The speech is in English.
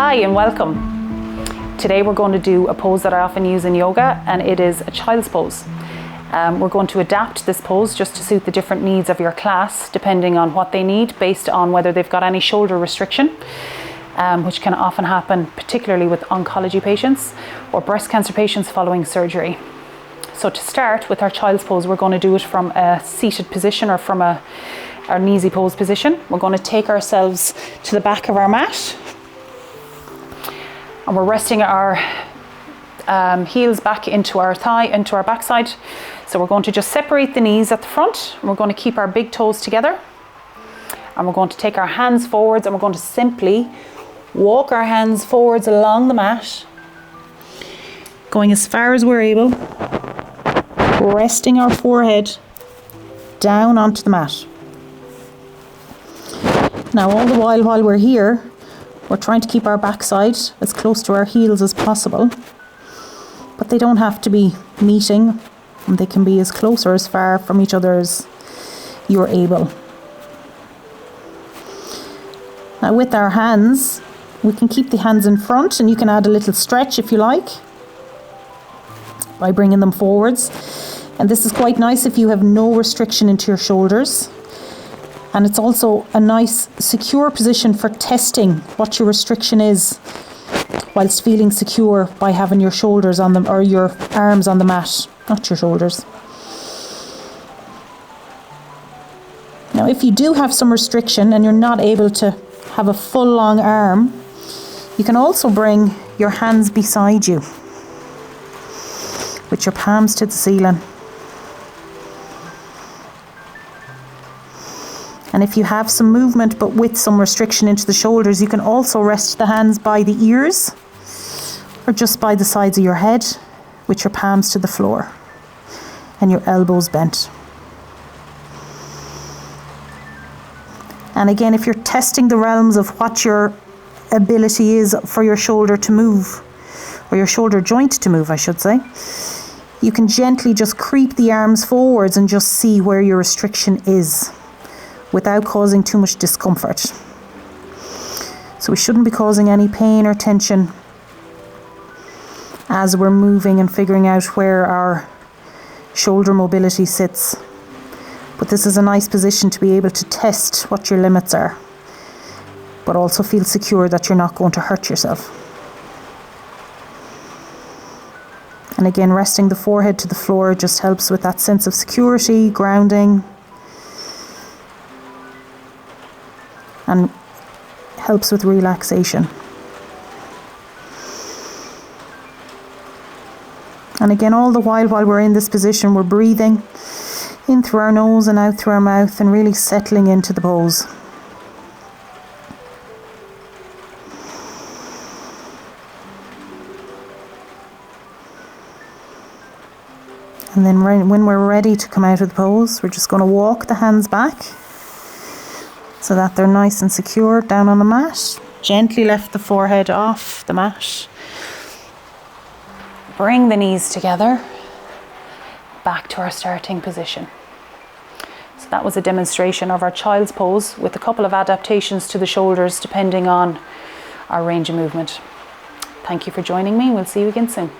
Hi and welcome. Today we're going to do a pose that I often use in yoga, and it is a child's pose. We're going to adapt this pose just to suit the different needs of your class, depending on what they need, based on whether they've got any shoulder restriction, which can often happen particularly with oncology patients or breast cancer patients following surgery. So to start with our child's pose, we're going to do it from a seated position or from our kneesy pose position. We're going to take ourselves to the back of our mat, and we're resting our heels back into our backside. So we're going to just separate the knees at the front, and we're going to keep our big toes together, and we're going to take our hands forwards, and we're going to simply walk our hands forwards along the mat, going as far as we're able, resting our forehead down onto the mat. Now all the while we're here, we're trying to keep our backside as close to our heels as possible, but they don't have to be meeting, and they can be as close or as far from each other as you're able. Now with our hands, we can keep the hands in front, and you can add a little stretch if you like by bringing them forwards. And this is quite nice if you have no restriction into your shoulders. And it's also a nice secure position for testing what your restriction is whilst feeling secure by having your shoulders on them, or your arms on the mat, not your shoulders. Now if you do have some restriction and you're not able to have a full long arm, you can also bring your hands beside you with your palms to the ceiling. And if you have some movement but with some restriction into the shoulders, you can also rest the hands by the ears or just by the sides of your head with your palms to the floor and your elbows bent. And again, if you're testing the realms of what your ability is for your shoulder to move, or your shoulder joint to move, I should say, you can gently just creep the arms forwards and just see where your restriction is, without causing too much discomfort. So we shouldn't be causing any pain or tension as we're moving and figuring out where our shoulder mobility sits. But this is a nice position to be able to test what your limits are, but also feel secure that you're not going to hurt yourself. And again, resting the forehead to the floor just helps with that sense of security, grounding, and helps with relaxation. And again, all the while we're in this position, we're breathing in through our nose and out through our mouth, and really settling into the pose. And then when we're ready to come out of the pose, we're just going to walk the hands back so that they're nice and secure down on the mat. Gently lift the forehead off the mat. Bring the knees together, back to our starting position. So that was a demonstration of our child's pose with a couple of adaptations to the shoulders depending on our range of movement. Thank you for joining me. We'll see you again soon.